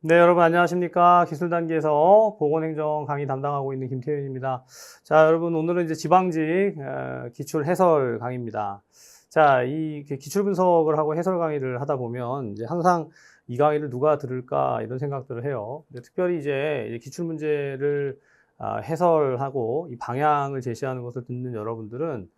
네, 여러분 안녕하십니까. 기술단계에서 보건행정 강의 담당하고 있는 김태윤입니다. 자, 여러분 오늘은 이제 지방직 기출 해설 강의입니다. 자, 이 기출 분석을 하고 해설 강의를 하다 보면 이제 항상 이 강의를 누가 들을까 이런 생각들을 해요. 근데 특별히 이제 기출 문제를 해설하고 이 방향을 제시하는 것을 듣는 여러분들은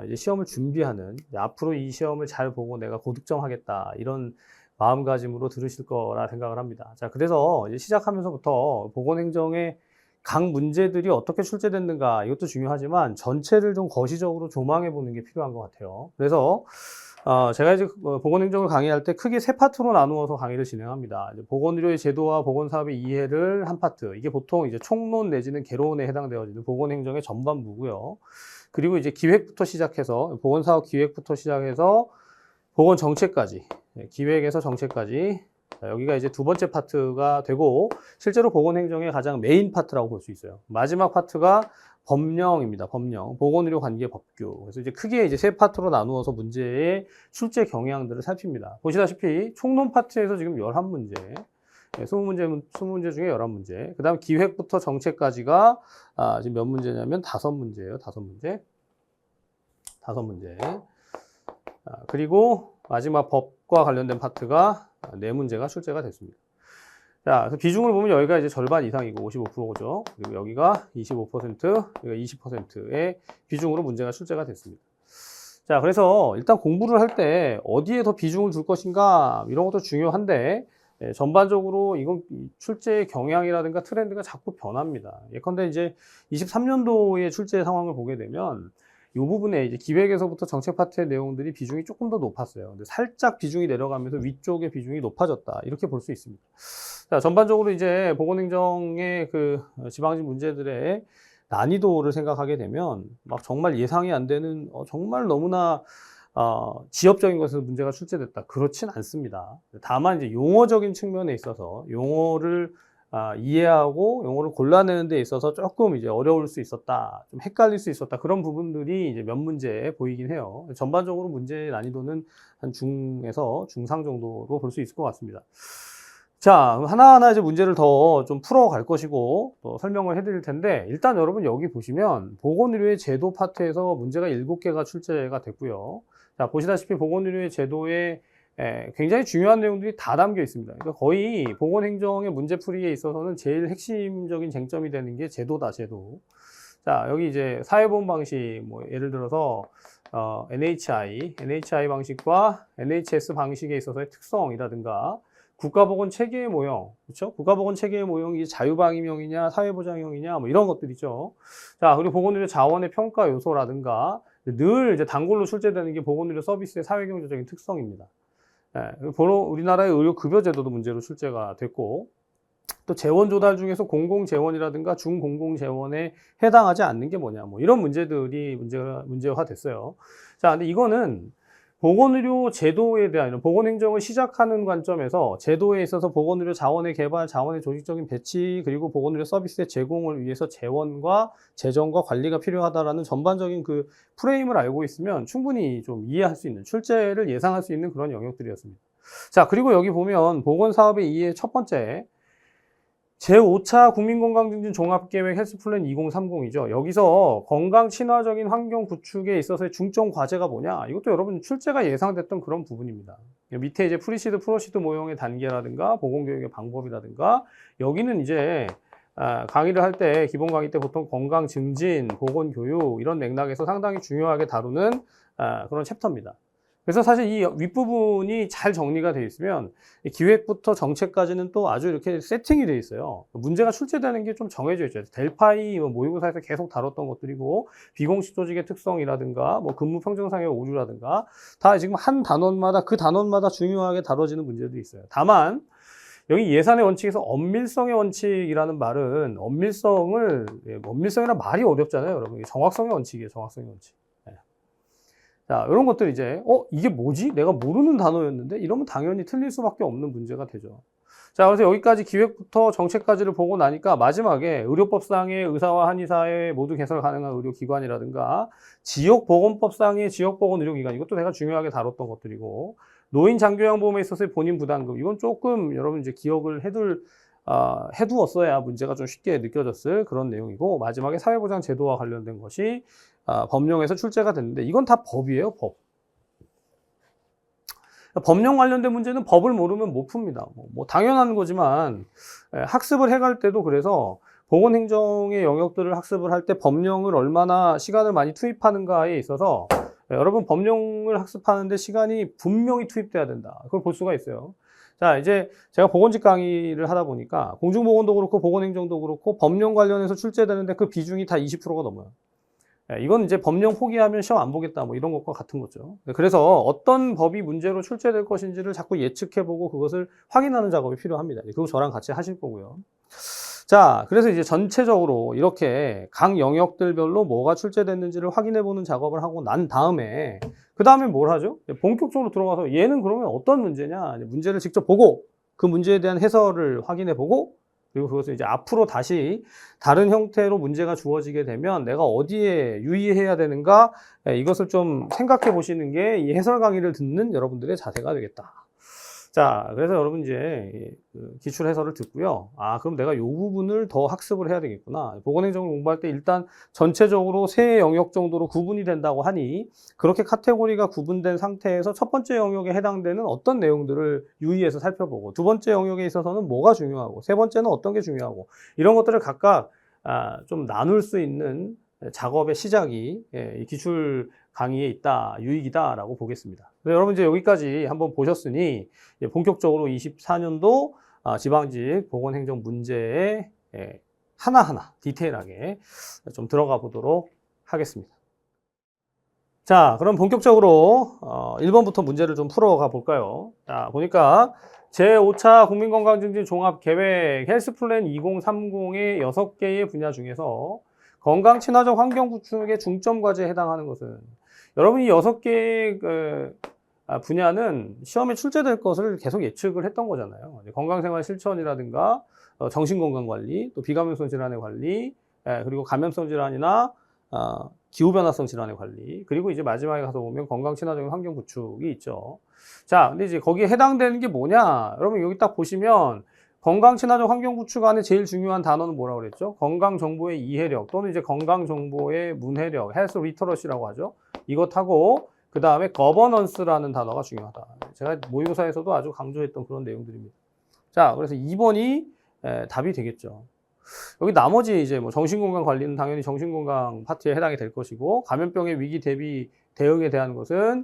이제 시험을 준비하는, 이제 앞으로 이 시험을 잘 보고 내가 고득점하겠다 이런 마음가짐으로 들으실 거라 생각을 합니다. 자, 그래서 이제 시작하면서부터 보건행정의 각 문제들이 어떻게 출제됐는가 이것도 중요하지만 전체를 좀 거시적으로 조망해 보는 게 필요한 것 같아요. 그래서 제가 이제 보건행정을 강의할 때 크게 세 파트로 나누어서 강의를 진행합니다. 이제 보건의료의 제도와 보건사업의 이해를 한 파트, 이게 보통 이제 총론 내지는 개론에 해당되어지는 보건행정의 전반부고요. 그리고 이제 기획부터 시작해서 보건사업 기획부터 시작해서 보건정책까지, 기획에서 정책까지, 여기가 이제 두 번째 파트가 되고 실제로 보건행정의 가장 메인 파트라고 볼 수 있어요. 마지막 파트가 법령입니다. 법령, 보건의료관계법규. 그래서 이제 크게 이제 세 파트로 나누어서 문제의 출제 경향들을 살핍니다. 보시다시피 총론 파트에서 지금 11문제, 20문제 중에 11문제. 그 다음 기획부터 정책까지가 지금 몇 문제냐면 5문제예요. 5문제. 5문제. 그리고 마지막 법과 관련된 파트가 4문제가 출제가 됐습니다. 자, 그래서 비중을 보면 여기가 이제 절반 이상이고 55%죠. 그리고 여기가 25%, 여기가 20%의 비중으로 문제가 출제가 됐습니다. 자, 그래서 일단 공부를 할 때 어디에 더 비중을 둘 것인가 이런 것도 중요한데 전반적으로 이건 출제 경향이라든가 트렌드가 자꾸 변합니다. 예컨대 이제 23년도의 출제 상황을 보게 되면 이 부분에 이제 기획에서부터 정책 파트의 내용들이 비중이 조금 더 높았어요. 근데 살짝 비중이 내려가면서 위쪽의 비중이 높아졌다. 이렇게 볼 수 있습니다. 자, 전반적으로 이제 보건행정의 그 지방직 문제들의 난이도를 생각하게 되면 막 정말 예상이 안 되는 정말 너무나 지엽적인 것에서 문제가 출제됐다. 그렇진 않습니다. 다만 이제 용어적인 측면에 있어서 용어를 이해하고 용어를 골라내는 데 있어서 조금 이제 어려울 수 있었다, 좀 헷갈릴 수 있었다, 그런 부분들이 이제 몇 문제 보이긴 해요. 전반적으로 문제의 난이도는 한 중에서 중상 정도로 볼 수 있을 것 같습니다. 자, 하나하나 이제 문제를 더 좀 풀어갈 것이고 또 설명을 해드릴 텐데, 일단 여러분 여기 보시면 보건의료의 제도 파트에서 문제가 7개가 출제가 됐고요. 자, 보시다시피 보건의료의 제도에 굉장히 중요한 내용들이 다 담겨 있습니다. 그러니까 거의 보건행정의 문제풀이에 있어서는 제일 핵심적인 쟁점이 되는 게 제도다, 제도. 자, 여기 이제 사회보험 방식, 뭐 예를 들어서 NHI 방식과 NHS 방식에 있어서의 특성이라든가 국가보건 체계의 모형, 그렇죠? 국가보건 체계의 모형이 자유방위형이냐, 사회보장형이냐, 뭐 이런 것들이죠. 자, 그리고 보건의료 자원의 평가 요소라든가 늘 이제 단골로 출제되는 게 보건의료 서비스의 사회경제적인 특성입니다. 우리나라의 의료급여제도도 문제로 출제가 됐고, 또 재원 조달 중에서 공공재원이라든가 중공공재원에 해당하지 않는 게 뭐냐, 뭐 이런 문제들이 문제화 됐어요. 자, 근데 이거는 보건의료 제도에 대한, 보건행정을 시작하는 관점에서 제도에 있어서 보건의료 자원의 개발, 자원의 조직적인 배치, 그리고 보건의료 서비스의 제공을 위해서 재원과 재정과 관리가 필요하다라는 전반적인 그 프레임을 알고 있으면 충분히 좀 이해할 수 있는, 출제를 예상할 수 있는 그런 영역들이었습니다. 자, 그리고 여기 보면 보건사업의 이해 첫 번째, 제5차 국민건강증진 종합계획 헬스플랜 2030이죠. 여기서 건강 친화적인 환경 구축에 있어서의 중점 과제가 뭐냐? 이것도 여러분 출제가 예상됐던 그런 부분입니다. 밑에 이제 프리시드, 프로시드 모형의 단계라든가 보건교육의 방법이라든가, 여기는 이제 강의를 할 때, 기본 강의 때 보통 건강 증진, 보건교육 이런 맥락에서 상당히 중요하게 다루는 그런 챕터입니다. 그래서 사실 이 윗부분이 잘 정리가 되어 있으면 기획부터 정책까지는 또 아주 이렇게 세팅이 되어 있어요. 문제가 출제되는 게 좀 정해져 있죠. 델파이 모의고사에서 계속 다뤘던 것들이고, 비공식 조직의 특성이라든가 뭐 근무 평정상의 오류라든가 다 지금 한 단원마다 그 단원마다 중요하게 다뤄지는 문제들이 있어요. 다만 여기 예산의 원칙에서 엄밀성의 원칙이라는 말은 엄밀성이란 말이 어렵잖아요, 여러분. 정확성의 원칙이에요, 정확성의 원칙. 자, 이런 것들 이제, 이게 뭐지? 내가 모르는 단어였는데? 이러면 당연히 틀릴 수밖에 없는 문제가 되죠. 자, 그래서 여기까지 기획부터 정책까지를 보고 나니까 마지막에 의료법상의 의사와 한의사의 모두 개설 가능한 의료기관이라든가 지역보건법상의 지역보건의료기관, 이것도 내가 중요하게 다뤘던 것들이고, 노인 장교양보험에 있어서의 본인 부담금, 이건 조금 여러분 이제 기억을 해두었어야 문제가 좀 쉽게 느껴졌을 그런 내용이고, 마지막에 사회보장 제도와 관련된 것이 법령에서 출제가 됐는데, 이건 다 법이에요, 법. 법령 관련된 문제는 법을 모르면 못 풉니다. 뭐 당연한 거지만 학습을 해갈 때도 그래서 보건행정의 영역들을 학습을 할 때 법령을 얼마나 시간을 많이 투입하는가에 있어서 여러분 법령을 학습하는데 시간이 분명히 투입돼야 된다. 그걸 볼 수가 있어요. 자, 이제 제가 보건직 강의를 하다 보니까 공중보건도 그렇고 보건행정도 그렇고 법령 관련해서 출제되는데 그 비중이 다 20%가 넘어요. 이건 이제 법령 포기하면 시험 안 보겠다 뭐 이런 것과 같은 거죠. 그래서 어떤 법이 문제로 출제될 것인지를 자꾸 예측해보고 그것을 확인하는 작업이 필요합니다. 그거 저랑 같이 하실 거고요. 자, 그래서 이제 전체적으로 이렇게 각 영역들별로 뭐가 출제됐는지를 확인해보는 작업을 하고 난 다음에 그 다음에 뭘 하죠? 본격적으로 들어가서 얘는 그러면 어떤 문제냐? 문제를 직접 보고 그 문제에 대한 해설을 확인해보고 그리고 그것을 이제 앞으로 다시 다른 형태로 문제가 주어지게 되면 내가 어디에 유의해야 되는가, 이것을 좀 생각해 보시는 게 이 해설 강의를 듣는 여러분들의 자세가 되겠다. 자, 그래서 여러분 이제 기출 해설을 듣고요. 그럼 내가 이 부분을 더 학습을 해야 되겠구나. 보건행정을 공부할 때 일단 전체적으로 세 영역 정도로 구분이 된다고 하니 그렇게 카테고리가 구분된 상태에서 첫 번째 영역에 해당되는 어떤 내용들을 유의해서 살펴보고 두 번째 영역에 있어서는 뭐가 중요하고 세 번째는 어떤 게 중요하고 이런 것들을 각각 좀 나눌 수 있는 작업의 시작이 이 기출 강의에 있다, 유익이다라고 보겠습니다. 여러분 이제 여기까지 한번 보셨으니 본격적으로 24년도 지방직 보건행정 문제에 하나하나 디테일하게 좀 들어가 보도록 하겠습니다. 자, 그럼 본격적으로 1번부터 문제를 좀 풀어가 볼까요? 자, 보니까 제5차 국민건강증진 종합계획 헬스플랜 2030의 6개의 분야 중에서 건강 친화적 환경 구축의 중점 과제에 해당하는 것은, 여러분이 6개의 분야는 시험에 출제될 것을 계속 예측을 했던 거잖아요. 건강생활 실천이라든가 정신건강관리, 또 비감염성 질환의 관리, 그리고 감염성 질환이나 기후변화성 질환의 관리, 그리고 이제 마지막에 가서 보면 건강 친화적인 환경 구축이 있죠. 자, 근데 이제 거기에 해당되는 게 뭐냐? 여러분 여기 딱 보시면 건강 친화적 환경 구축 안에 제일 중요한 단어는 뭐라고 그랬죠? 건강 정보의 이해력 또는 이제 건강 정보의 문해력, 헬스 리터러시라고 하죠. 이것하고 그 다음에 거버넌스라는 단어가 중요하다. 제가 모의고사에서도 아주 강조했던 그런 내용들입니다. 자, 그래서 2번이 답이 되겠죠. 여기 나머지 이제 뭐 정신건강 관리는 당연히 정신건강 파트에 해당이 될 것이고, 감염병의 위기 대비 대응에 대한 것은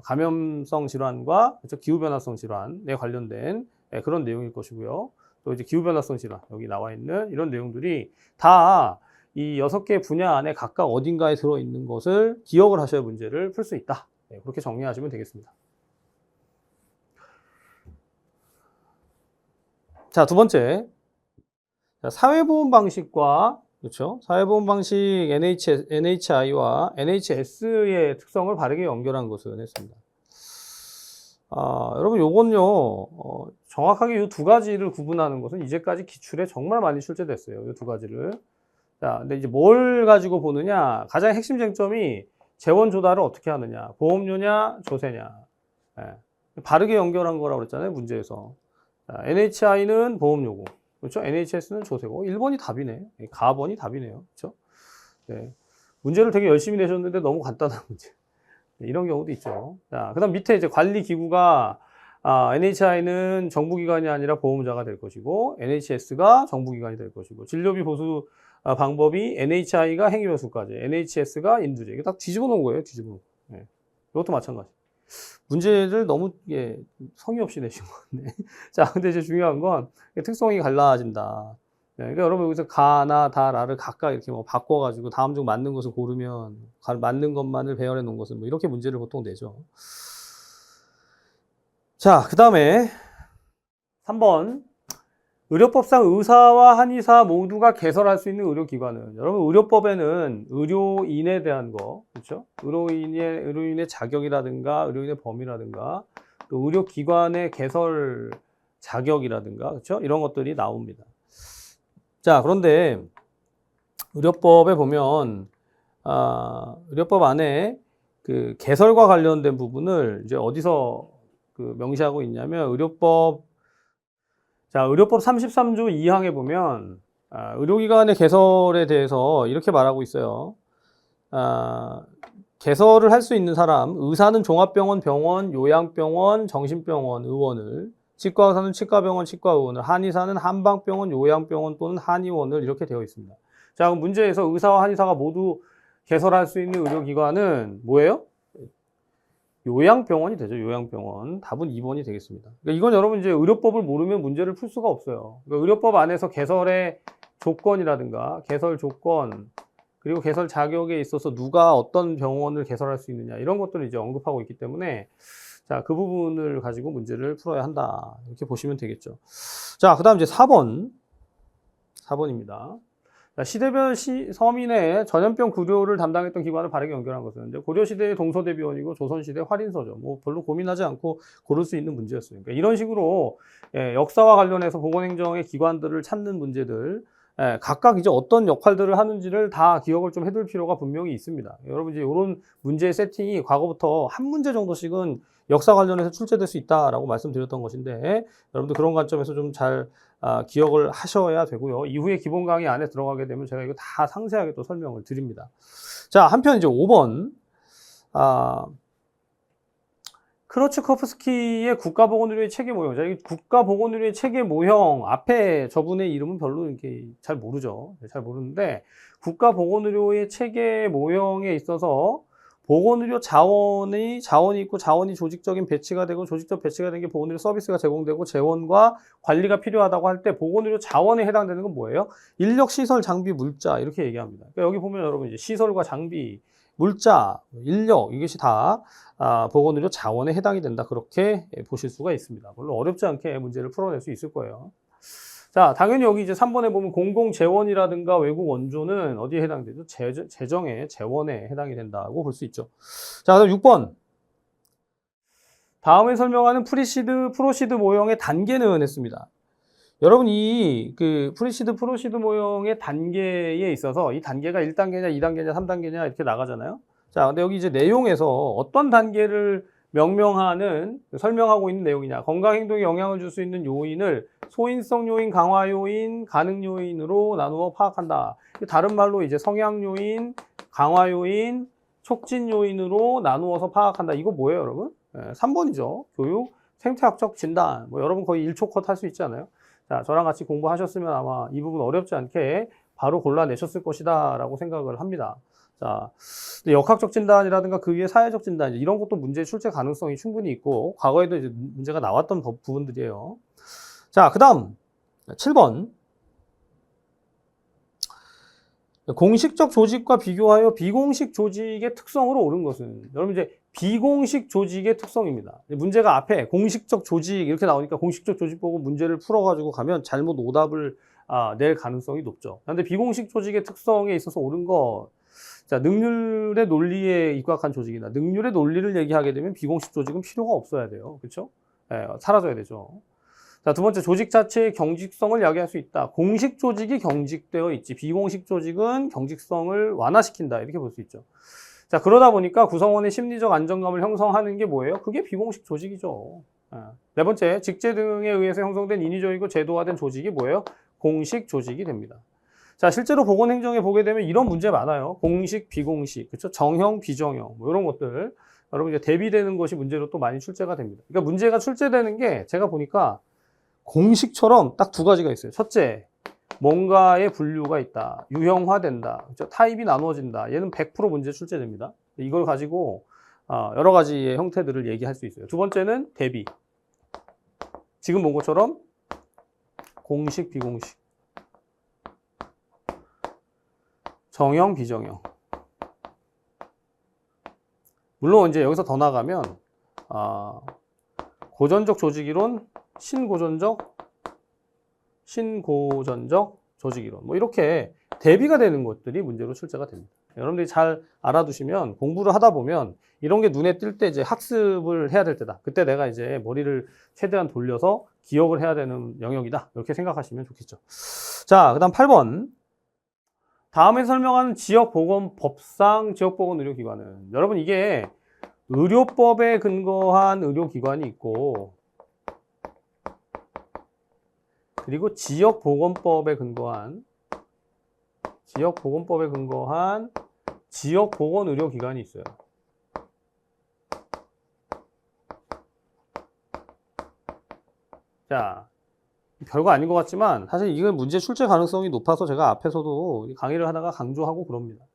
감염성 질환과 기후변화성 질환에 관련된 그런 내용일 것이고요. 또 이제 기후변화성 질환 여기 나와 있는 이런 내용들이 다 이 6개 분야 안에 각각 어딘가에 들어있는 것을 기억을 하셔야 문제를 풀 수 있다. 그렇게 정리하시면 되겠습니다. 자, 두 번째. 사회보험 방식과, 그렇죠? 사회보험 방식 NHI와 NHS의 특성을 바르게 연결한 것을 했습니다. 여러분 요건요, 정확하게 이 두 가지를 구분하는 것은 이제까지 기출에 정말 많이 출제됐어요. 이 두 가지를. 자, 근데 이제 뭘 가지고 보느냐, 가장 핵심 쟁점이 재원 조달을 어떻게 하느냐, 보험료냐, 조세냐. 바르게 연결한 거라고 그랬잖아요, 문제에서. 자, NHI는 보험료고, 그렇죠? NHS는 조세고, 1번이 답이네. 가번이 답이네요. 그렇죠? 네. 문제를 되게 열심히 내셨는데 너무 간단한 문제. 이런 경우도 있죠. 자, 그 다음 밑에 이제 관리기구가, NHI는 정부기관이 아니라 보험자가 될 것이고, NHS가 정부기관이 될 것이고, 진료비 보수 방법이 NHI가 행위여수까지, NHS가 인두제. 이게 딱 뒤집어 놓은 거예요, 뒤집어 놓은 거. 네. 이것도 마찬가지. 문제를 너무 성의 없이 내신 것 같네. 자, 근데 이제 중요한 건 특성이 갈라진다. 네, 그러니까 여러분 여기서 가나 다라를 각각 이렇게 뭐 바꿔가지고 다음 중 맞는 것을 고르면 맞는 것만을 배열해 놓은 것은 뭐 이렇게 문제를 보통 내죠. 자, 그 다음에 3번. 의료법상 의사와 한의사 모두가 개설할 수 있는 의료기관은, 여러분 의료법에는 의료인에 대한 거, 그렇죠? 의료인의 자격이라든가 의료인의 범위라든가 또 의료기관의 개설 자격이라든가, 그렇죠? 이런 것들이 나옵니다. 자, 그런데 의료법에 보면 의료법 안에 그 개설과 관련된 부분을 이제 어디서 명시하고 있냐면 의료법, 자, 의료법 33조 2항에 보면 의료기관의 개설에 대해서 이렇게 말하고 있어요. 개설을 할 수 있는 사람, 의사는 종합병원, 병원, 요양병원, 정신병원, 의원을, 치과의사는 치과병원, 치과의원을, 한의사는 한방병원, 요양병원 또는 한의원을 이렇게 되어 있습니다. 자, 그럼 문제에서 의사와 한의사가 모두 개설할 수 있는 의료기관은 뭐예요? 요양병원이 되죠. 요양병원. 답은 2번이 되겠습니다. 그러니까 이건 여러분 이제 의료법을 모르면 문제를 풀 수가 없어요. 그러니까 의료법 안에서 개설의 조건이라든가 개설 조건, 그리고 개설 자격에 있어서 누가 어떤 병원을 개설할 수 있느냐 이런 것들을 이제 언급하고 있기 때문에 자, 그 부분을 가지고 문제를 풀어야 한다. 이렇게 보시면 되겠죠. 자, 그다음 이제 4번입니다. 자, 시대별 서민의 전염병 구조를 담당했던 기관을 바르게 연결한 것은 이제 고려시대의 동서대비원이고 조선시대 활인서죠. 뭐 별로 고민하지 않고 고를 수 있는 문제였어요. 그러니까 이런 식으로 역사와 관련해서 보건행정의 기관들을 찾는 문제들, 각각 이제 어떤 역할들을 하는지를 다 기억을 좀 해둘 필요가 분명히 있습니다. 여러분 이제 이런 문제의 세팅이 과거부터 한 문제 정도씩은 역사 관련해서 출제될 수 있다라고 말씀드렸던 것인데 여러분들 그런 관점에서 좀 잘 기억을 하셔야 되고요. 이후에 기본 강의 안에 들어가게 되면 제가 이거 다 상세하게 또 설명을 드립니다. 자, 한편 이제 5번 크로츠코프스키의 국가보건의료의 체계 모형. 자, 이 국가보건의료의 체계 모형 앞에 저분의 이름은 별로 이렇게 잘 모르죠. 잘 모르는데 국가보건의료의 체계 모형에 있어서 보건의료 자원이 있고 자원이 조직적인 배치가 되고 조직적 배치가 된 게 보건의료 서비스가 제공되고 재원과 관리가 필요하다고 할 때 보건의료 자원에 해당되는 건 뭐예요? 인력, 시설, 장비, 물자 이렇게 얘기합니다. 그러니까 여기 보면 여러분 이제 시설과 장비, 물자, 인력 이것이 다 보건의료 자원에 해당이 된다. 그렇게 보실 수가 있습니다. 물론 어렵지 않게 문제를 풀어낼 수 있을 거예요. 자, 당연히 여기 이제 3번에 보면 공공재원이라든가 외국 원조는 어디에 해당되죠? 재정에, 재원에 해당이 된다고 볼 수 있죠. 자, 그다음 6번. 다음에 설명하는 프로시드 모형의 단계는 했습니다. 여러분 이 프로시드 모형의 단계에 있어서 이 단계가 1단계냐, 2단계냐, 3단계냐 이렇게 나가잖아요. 자, 근데 여기 이제 내용에서 어떤 단계를 설명하고 있는 내용이냐. 건강행동에 영향을 줄 수 있는 요인을 소인성 요인, 강화 요인, 가능 요인으로 나누어 파악한다. 다른 말로 이제 성향 요인, 강화 요인, 촉진 요인으로 나누어서 파악한다. 이거 뭐예요, 여러분? 3번이죠. 교육, 생태학적 진단. 뭐 여러분 거의 1초 컷 할 수 있지 않아요? 자, 저랑 같이 공부하셨으면 아마 이 부분 어렵지 않게 바로 골라내셨을 것이다 라고 생각을 합니다. 자, 역학적 진단이라든가 그 위에 사회적 진단 이런 것도 문제 출제 가능성이 충분히 있고 과거에도 이제 문제가 나왔던 부분들이에요. 자, 그다음 7번. 공식적 조직과 비교하여 비공식 조직의 특성으로 옳은 것은 여러분 이제 비공식 조직의 특성입니다. 문제가 앞에 공식적 조직 이렇게 나오니까 공식적 조직 보고 문제를 풀어가지고 가면 잘못 오답을 낼 가능성이 높죠. 그런데 비공식 조직의 특성에 있어서 옳은 것. 자, 능률의 논리에 입각한 조직이나 능률의 논리를 얘기하게 되면 비공식 조직은 필요가 없어야 돼요. 그렇죠? 사라져야 되죠. 자, 두 번째, 조직 자체의 경직성을 야기할 수 있다. 공식 조직이 경직되어 있지 비공식 조직은 경직성을 완화시킨다. 이렇게 볼 수 있죠. 자, 그러다 보니까 구성원의 심리적 안정감을 형성하는 게 뭐예요? 그게 비공식 조직이죠. 네 번째, 직제 등에 의해서 형성된 인위적이고 제도화된 조직이 뭐예요? 공식 조직이 됩니다. 자, 실제로 보건행정에 보게 되면 이런 문제 많아요. 공식, 비공식, 그렇죠? 정형, 비정형, 뭐 이런 것들. 여러분 이제 대비되는 것이 문제로 또 많이 출제가 됩니다. 그러니까 문제가 출제되는 게 제가 보니까 공식처럼 딱 두 가지가 있어요. 첫째, 뭔가의 분류가 있다. 유형화된다. 그렇죠? 타입이 나누어진다. 얘는 100% 문제 출제됩니다. 이걸 가지고 여러 가지의 형태들을 얘기할 수 있어요. 두 번째는 대비. 지금 본 것처럼 공식, 비공식. 정형, 비정형. 물론 이제 여기서 더 나가면 고전적 조직이론, 신고전적 조직이론 뭐 이렇게 대비가 되는 것들이 문제로 출제가 됩니다. 여러분들이 잘 알아두시면 공부를 하다 보면 이런 게 눈에 띌 때 이제 학습을 해야 될 때다. 그때 내가 이제 머리를 최대한 돌려서 기억을 해야 되는 영역이다. 이렇게 생각하시면 좋겠죠. 자, 그다음 8번. 다음에 설명하는 지역보건법상 지역보건의료기관은 여러분 이게 의료법에 근거한 의료기관이 있고, 그리고 지역보건법에 근거한 지역보건의료기관이 있어요. 자, 별거 아닌 것 같지만 사실 이건 문제 출제 가능성이 높아서 제가 앞에서도 강의를 하다가 강조하고 그럽니다.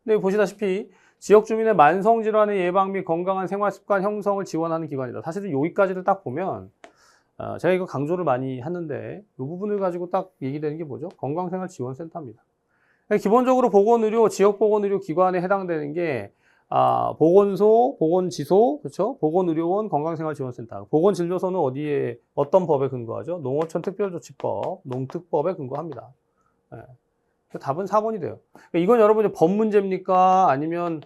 근데 보시다시피 지역 주민의 만성질환의 예방 및 건강한 생활습관 형성을 지원하는 기관이다. 사실은 여기까지를 딱 보면 제가 이거 강조를 많이 하는데 이 부분을 가지고 딱 얘기되는 게 뭐죠? 건강생활지원센터입니다. 기본적으로 보건의료, 지역보건의료 기관에 해당되는 게 보건소, 보건지소, 그렇죠? 보건의료원, 건강생활지원센터. 보건진료소는 어디에 어떤 법에 근거하죠? 농어촌특별조치법, 농특법에 근거합니다. 네. 답은 4번이 돼요. 이건 여러분이 법 문제입니까? 아니면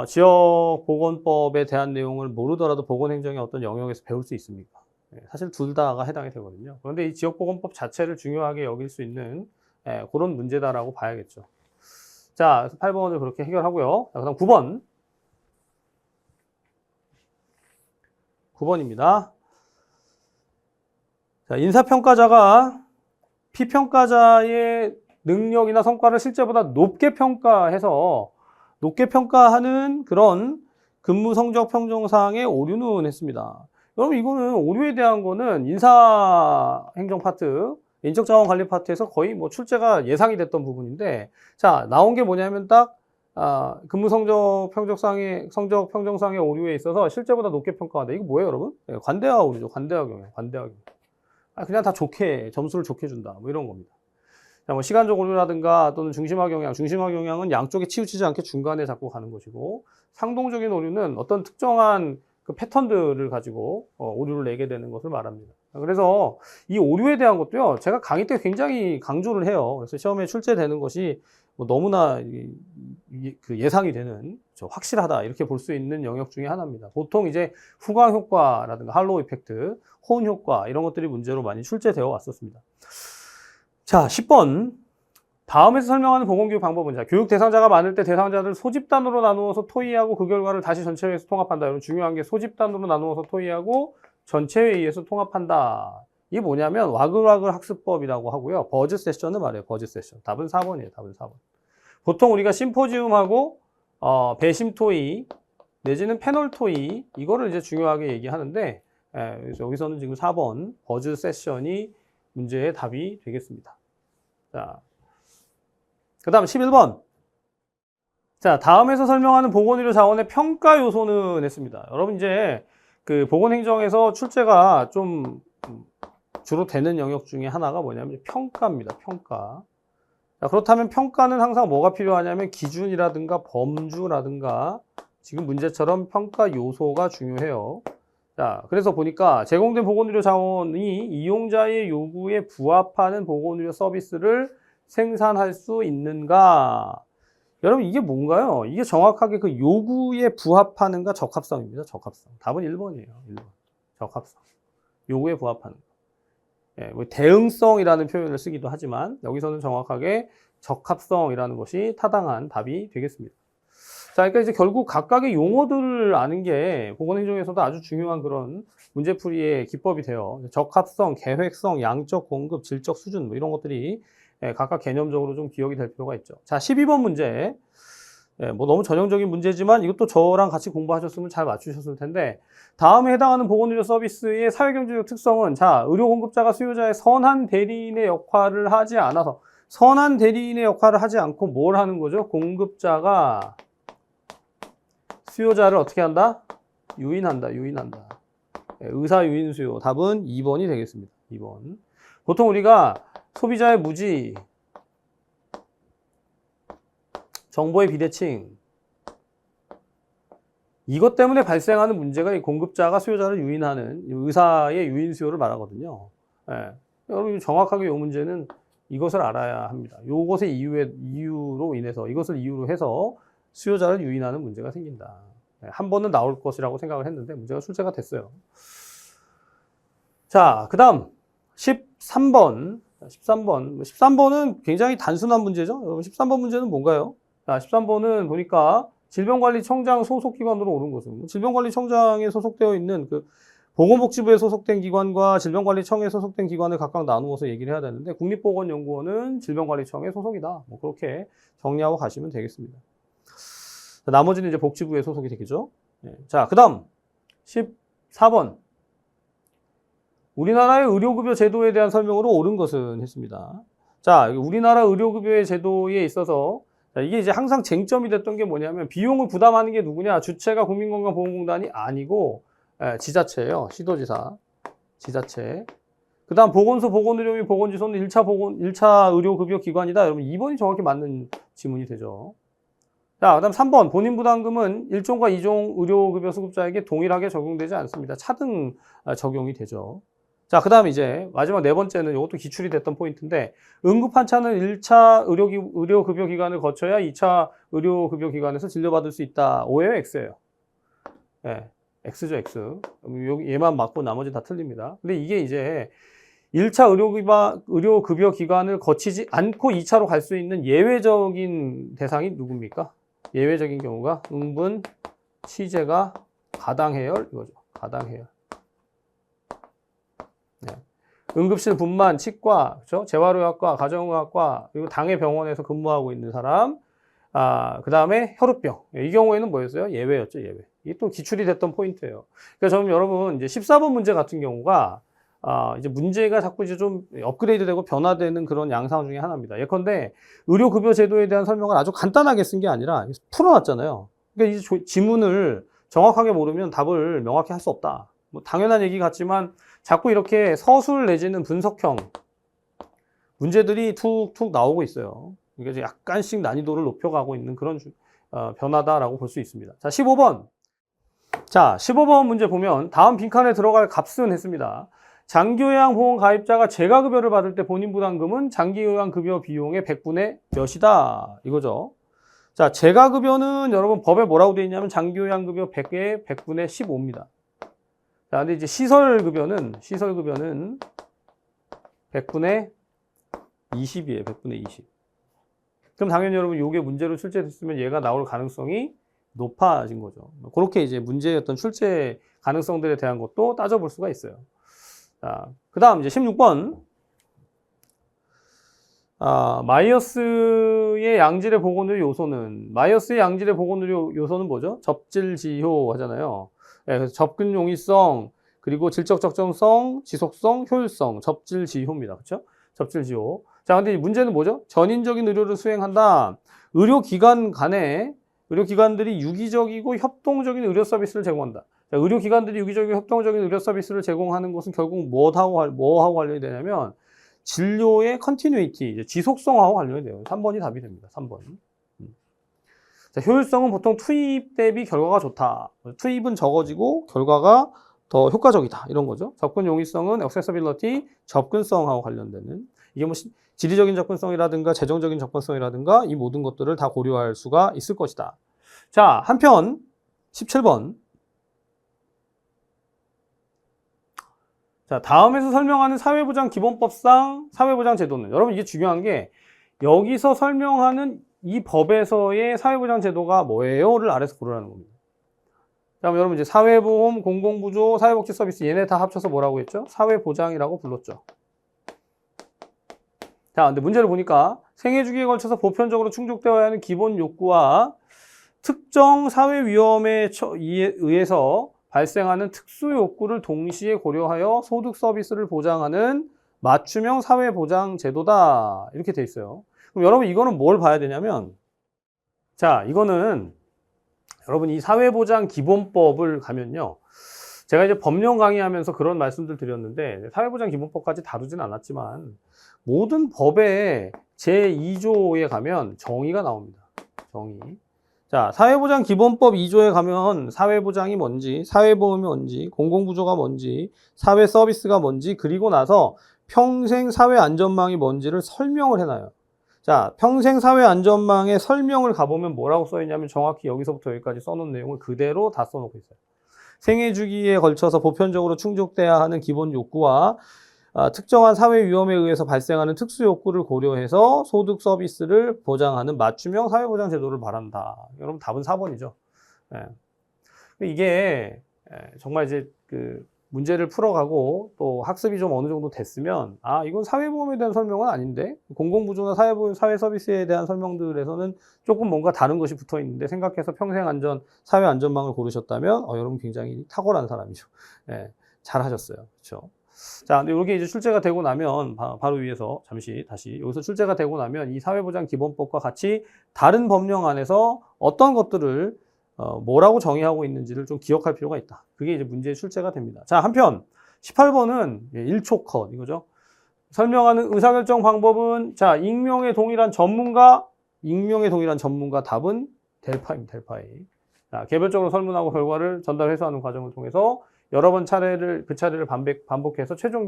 지역보건법에 대한 내용을 모르더라도 보건행정의 어떤 영역에서 배울 수 있습니까? 네. 사실 둘 다가 해당이 되거든요. 그런데 이 지역보건법 자체를 중요하게 여길 수 있는 그런 문제다라고 봐야겠죠. 자, 8번을 그렇게 해결하고요. 자, 그다음 9번. 9번입니다. 자, 인사평가자가 피평가자의 능력이나 성과를 실제보다 높게 평가하는 그런 근무 성적 평정사항의 오류는 했습니다. 여러분, 이거는 오류에 대한 거는 인사행정 파트, 인적자원관리 파트에서 거의 뭐 출제가 예상이 됐던 부분인데, 자, 나온 게 뭐냐면 딱, 근무 성적 평정상의 오류에 있어서 실제보다 높게 평가한다. 이거 뭐예요, 여러분? 관대화 오류죠. 관대화 경향. 그냥 다 점수를 좋게 준다. 뭐 이런 겁니다. 자, 뭐 시간적 오류라든가 또는 중심화 경향은 양쪽에 치우치지 않게 중간에 잡고 가는 것이고, 상동적인 오류는 어떤 특정한 그 패턴들을 가지고 오류를 내게 되는 것을 말합니다. 그래서 이 오류에 대한 것도요, 제가 강의 때 굉장히 강조를 해요. 그래서 시험에 출제되는 것이 뭐 너무나 그 예상이 되는, 확실하다, 이렇게 볼 수 있는 영역 중에 하나입니다. 보통 이제 후광 효과라든가 할로우 이펙트, 호은 효과, 이런 것들이 문제로 많이 출제되어 왔었습니다. 자, 10번. 다음에서 설명하는 보건교육 방법은, 자, 교육 대상자가 많을 때 대상자들 소집단으로 나누어서 토의하고 그 결과를 다시 전체회의에서 통합한다. 여러분, 중요한 게 소집단으로 나누어서 토의하고 전체회의에서 통합한다. 이게 뭐냐면 와글와글 학습법이라고 하고요. 버즈 세션을 말해요. 버즈 세션. 답은 4번이에요. 답은 4번. 보통 우리가 심포지움하고 배심 토의 내지는 패널 토의, 이거를 이제 중요하게 얘기하는데, 그래서 여기서는 지금 4번 버즈 세션이 문제의 답이 되겠습니다. 자, 그 다음 11번. 자, 다음에서 설명하는 보건의료 자원의 평가 요소는 했습니다. 여러분, 이제 그 보건행정에서 출제가 좀 주로 되는 영역 중에 하나가 뭐냐면 평가입니다. 평가. 자, 그렇다면 평가는 항상 뭐가 필요하냐면 기준이라든가 범주라든가 지금 문제처럼 평가 요소가 중요해요. 자, 그래서 보니까 제공된 보건의료 자원이 이용자의 요구에 부합하는 보건의료 서비스를 생산할 수 있는가? 여러분, 이게 뭔가요? 이게 정확하게 그 요구에 부합하는가 적합성입니다. 적합성. 답은 1번이에요. 1번. 적합성. 요구에 부합하는 거. 뭐 대응성이라는 표현을 쓰기도 하지만 여기서는 정확하게 적합성이라는 것이 타당한 답이 되겠습니다. 자, 그러니까 이제 결국 각각의 용어들을 아는 게 보건행정에서도 아주 중요한 그런 문제풀이의 기법이 돼요. 적합성, 계획성, 양적 공급, 질적 수준, 뭐 이런 것들이 각각 개념적으로 좀 기억이 될 필요가 있죠. 자, 12번 문제. 뭐 너무 전형적인 문제지만 이것도 저랑 같이 공부하셨으면 잘 맞추셨을 텐데, 다음에 해당하는 보건의료 서비스의 사회경제적 특성은, 자, 의료 공급자가 수요자의 선한 대리인의 역할을 하지 않아서, 선한 대리인의 역할을 하지 않고 뭘 하는 거죠? 공급자가 수요자를 어떻게 한다? 유인한다. 의사 유인 수요. 답은 2번이 되겠습니다. 2번. 보통 우리가 소비자의 무지, 정보의 비대칭, 이것 때문에 발생하는 문제가 이 공급자가 수요자를 유인하는 의사의 유인 수요를 말하거든요. 여러분, 정확하게 이 문제는 이것을 알아야 합니다. 이것의 이유로 인해서, 이것을 이유로 해서 수요자를 유인하는 문제가 생긴다. 한 번은 나올 것이라고 생각을 했는데 문제가 출제가 됐어요. 자, 그 다음 13번. 13번은 굉장히 단순한 문제죠. 여러분, 13번 문제는 뭔가요? 자, 13번은 보니까 질병관리청장 소속기관으로 오른 것은 질병관리청장에 소속되어 있는 그 보건복지부에 소속된 기관과 질병관리청에 소속된 기관을 각각 나누어서 얘기를 해야 되는데 국립보건연구원은 질병관리청에 소속이다. 뭐 그렇게 정리하고 가시면 되겠습니다. 나머지는 이제 복지부에 소속이 되겠죠. 자, 그 다음 14번. 우리나라의 의료급여 제도에 대한 설명으로 옳은 것은 했습니다. 자, 우리나라 의료급여 제도에 있어서 이게 이제 항상 쟁점이 됐던 게 뭐냐면 비용을 부담하는 게 누구냐? 주체가 국민건강보험공단이 아니고 지자체예요. 시도지사, 지자체. 그 다음 보건소, 보건의료 및 보건지소는 1차 의료급여 기관이다. 여러분 2번이 정확히 맞는 지문이 되죠. 자, 그 다음 3번. 본인부담금은 1종과 2종 의료급여 수급자에게 동일하게 적용되지 않습니다. 차등 적용이 되죠. 자, 그 다음 이제 마지막 네 번째는 이것도 기출이 됐던 포인트인데 응급환자는 1차 의료급여기관을 거쳐야 2차 의료급여기관에서 진료받을 수 있다. O예요? X예요? 네, X죠, X. 여기 얘만 맞고 나머지 다 틀립니다. 근데 이게 이제 1차 의료급여기관을 거치지 않고 2차로 갈 수 있는 예외적인 대상이 누굽니까? 예외적인 경우가 응분, 치재가 가당해열 이거죠. 가당해열. 네. 응급실 분만, 치과, 그렇죠? 재활의학과, 가정의학과, 그리고 당해 병원에서 근무하고 있는 사람, 그 다음에 혈우병. 이 경우에는 뭐였어요? 예외였죠, 예외. 이게 또 기출이 됐던 포인트예요. 그러니까 저는 여러분, 이제 14번 문제 같은 경우가, 이제 문제가 자꾸 이제 좀 업그레이드 되고 변화되는 그런 양상 중에 하나입니다. 예컨대, 의료급여 제도에 대한 설명을 아주 간단하게 쓴 게 아니라 풀어놨잖아요. 그러니까 이 지문을 정확하게 모르면 답을 명확히 할 수 없다. 뭐 당연한 얘기 같지만, 자꾸 이렇게 서술 내지는 분석형 문제들이 툭툭 나오고 있어요. 이게 약간씩 난이도를 높여가고 있는 그런 변화다라고 볼 수 있습니다. 자, 15번. 자, 15번 문제 보면 다음 빈칸에 들어갈 값은 했습니다. 장기요양보험 가입자가 재가급여를 받을 때 본인 부담금은 장기요양급여 비용의 100분의 몇이다. 이거죠. 자, 재가급여는 여러분 법에 뭐라고 되어 있냐면 장기요양급여 100의 100분의 15입니다. 자, 근데 이제 시설급여는 100분의 20이에요. 100분의 20. 그럼 당연히 여러분 요게 문제로 출제됐으면 얘가 나올 가능성이 높아진 거죠. 그렇게 이제 문제의 어떤 출제 가능성들에 대한 것도 따져볼 수가 있어요. 자, 그 다음 이제 16번. 마이어스의 양질의 보건의료 요소는, 마이어스의 양질의 보건의료 요소는 뭐죠? 접질지효 하잖아요. 네, 그래서 접근 용이성, 그리고 질적 적정성, 지속성, 효율성, 접질지효입니다. 그렇죠? 접질지효. 자, 근데 문제는 뭐죠? 전인적인 의료를 수행한다. 의료기관 간에 의료기관들이 유기적이고 협동적인 의료 서비스를 제공한다. 자, 의료기관들이 유기적이고 협동적인 의료 서비스를 제공하는 것은 결국 뭐하고 관련이 되냐면 진료의 컨티뉴이티, 이제 지속성하고 관련이 돼요. 3번이 답이 됩니다. 3번. 자, 효율성은 보통 투입 대비 결과가 좋다. 투입은 적어지고 결과가 더 효과적이다. 이런 거죠. 접근 용이성은 accessibility, 접근성하고 관련되는. 이게 뭐 지리적인 접근성이라든가 재정적인 접근성이라든가 이 모든 것들을 다 고려할 수가 있을 것이다. 자, 한편 17번. 자, 다음에서 설명하는 사회보장 기본법상 사회보장 제도는, 여러분 이게 중요한 게 여기서 설명하는 이 법에서의 사회보장 제도가 뭐예요?를 아래서 고르라는 겁니다. 자, 여러분 이제 사회보험, 공공부조, 사회복지 서비스 얘네 다 합쳐서 뭐라고 했죠? 사회보장이라고 불렀죠. 자, 근데 문제를 보니까 생애 주기에 걸쳐서 보편적으로 충족되어야 하는 기본 욕구와 특정 사회 위험에 의해서 발생하는 특수 욕구를 동시에 고려하여 소득 서비스를 보장하는 맞춤형 사회보장 제도다. 이렇게 돼 있어요. 그럼 여러분 이거는 뭘 봐야 되냐면, 자, 이거는 여러분 이 사회보장 기본법을 가면요. 제가 이제 법령 강의하면서 그런 말씀들 드렸는데 사회보장 기본법까지 다루진 않았지만 모든 법의 제2조에 가면 정의가 나옵니다. 정의. 자, 사회보장 기본법 2조에 가면 사회보장이 뭔지, 사회보험이 뭔지, 공공부조가 뭔지, 사회 서비스가 뭔지, 그리고 나서 평생 사회안전망이 뭔지를 설명을 해놔요. 자, 평생 사회안전망의 설명을 가보면 뭐라고 써있냐면 정확히 여기서부터 여기까지 써놓은 내용을 그대로 다 써놓고 있어요. 생애 주기에 걸쳐서 보편적으로 충족돼야 하는 기본 욕구와 특정한 사회 위험에 의해서 발생하는 특수 욕구를 고려해서 소득 서비스를 보장하는 맞춤형 사회보장 제도를 말한다. 여러분 답은 4번이죠. 예. 이게 정말 이제 그 문제를 풀어가고 또 학습이 좀 어느 정도 됐으면 이건 사회보험에 대한 설명은 아닌데 공공부조나 사회 서비스에 대한 설명들에서는 조금 뭔가 다른 것이 붙어 있는데 생각해서 평생안전 사회 안전망을 고르셨다면 여러분 굉장히 탁월한 사람이죠. 예, 잘하셨어요. 그렇죠? 자, 근데 이렇게 이제 출제가 되고 나면 바로 위에서 잠시 다시 여기서 출제가 되고 나면 이 사회보장기본법과 같이 다른 법령 안에서 어떤 것들을 뭐라고 정의하고 있는지를 좀 기억할 필요가 있다. 그게 이제 문제의 출제가 됩니다. 자, 한편 18번은 1초 컷 이거죠. 설명하는 의사결정 방법은 자, 익명의 동일한 전문가 답은 델파입니다. 델파이. 자, 개별적으로 설문하고 결과를 전달 회수하는 과정을 통해서 여러 번 그 차례를 반복해서 최종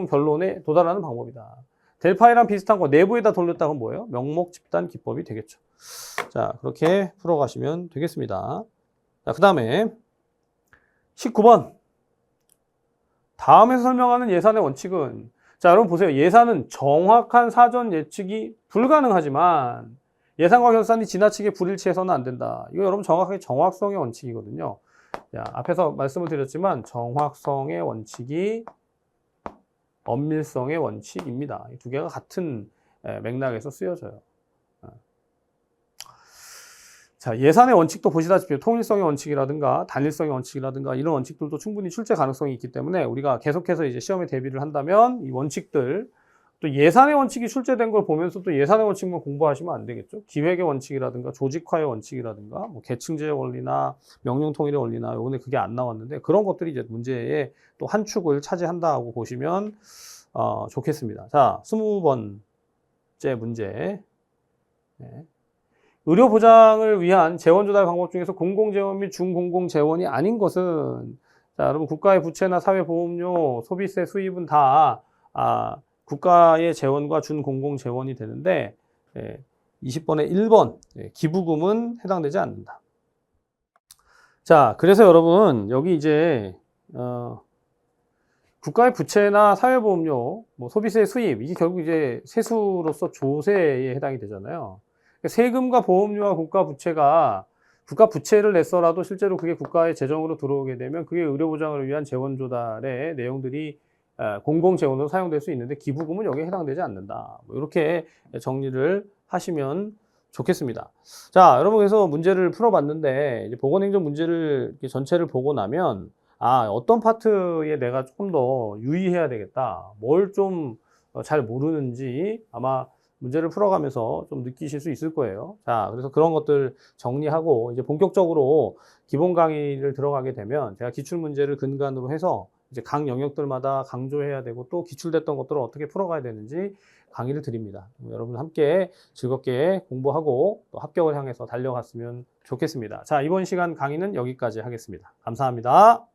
결론에 도달하는 방법이다. 델파이랑 비슷한 거 내부에다 돌렸다가 뭐예요? 명목 집단 기법이 되겠죠. 자, 그렇게 풀어가시면 되겠습니다. 자, 그 다음에 19번. 다음에서 설명하는 예산의 원칙은 자, 여러분 보세요. 예산은 정확한 사전 예측이 불가능하지만 예산과 결산이 지나치게 불일치해서는 안 된다. 이거 여러분 정확하게 정확성의 원칙이거든요. 자, 앞에서 말씀을 드렸지만 정확성의 원칙이 엄밀성의 원칙입니다. 이 두 개가 같은 맥락에서 쓰여져요. 자, 예산의 원칙도 보시다시피 통일성의 원칙이라든가 단일성의 원칙이라든가 이런 원칙들도 충분히 출제 가능성이 있기 때문에 우리가 계속해서 이제 시험에 대비를 한다면 이 원칙들 또 예산의 원칙이 출제된 걸 보면서 또 예산의 원칙만 공부하시면 안 되겠죠. 기획의 원칙이라든가 조직화의 원칙이라든가 뭐 계층제의 원리나 명령 통일의 원리나 요번에 그게 안 나왔는데 그런 것들이 이제 문제의 또 한 축을 차지한다고 보시면 좋겠습니다. 자, 20번째 문제. 네. 의료 보장을 위한 재원 조달 방법 중에서 공공재원 및 준공공재원이 아닌 것은 자, 여러분 국가의 부채나 사회보험료, 소비세 수입은 다 국가의 재원과 준공공재원이 되는데 20번에 1번 기부금은 해당되지 않는다. 자, 그래서 여러분 여기 이제 국가의 부채나 사회보험료, 뭐 소비세 수입 이게 결국 이제 세수로서 조세에 해당이 되잖아요. 세금과 보험료와 국가 부채를 냈어라도 실제로 그게 국가의 재정으로 들어오게 되면 그게 의료보장을 위한 재원 조달의 내용들이 공공재원으로 사용될 수 있는데 기부금은 여기에 해당되지 않는다. 뭐 이렇게 정리를 하시면 좋겠습니다. 자, 여러분 그래서 문제를 풀어봤는데 이제 보건행정 문제를 전체를 보고 나면 어떤 파트에 내가 조금 더 유의해야 되겠다. 뭘 좀 잘 모르는지 아마 문제를 풀어가면서 좀 느끼실 수 있을 거예요. 자, 그래서 그런 것들 정리하고 이제 본격적으로 기본 강의를 들어가게 되면 제가 기출문제를 근간으로 해서 이제 각 영역들마다 강조해야 되고 또 기출됐던 것들을 어떻게 풀어가야 되는지 강의를 드립니다. 여러분 함께 즐겁게 공부하고 또 합격을 향해서 달려갔으면 좋겠습니다. 자, 이번 시간 강의는 여기까지 하겠습니다. 감사합니다.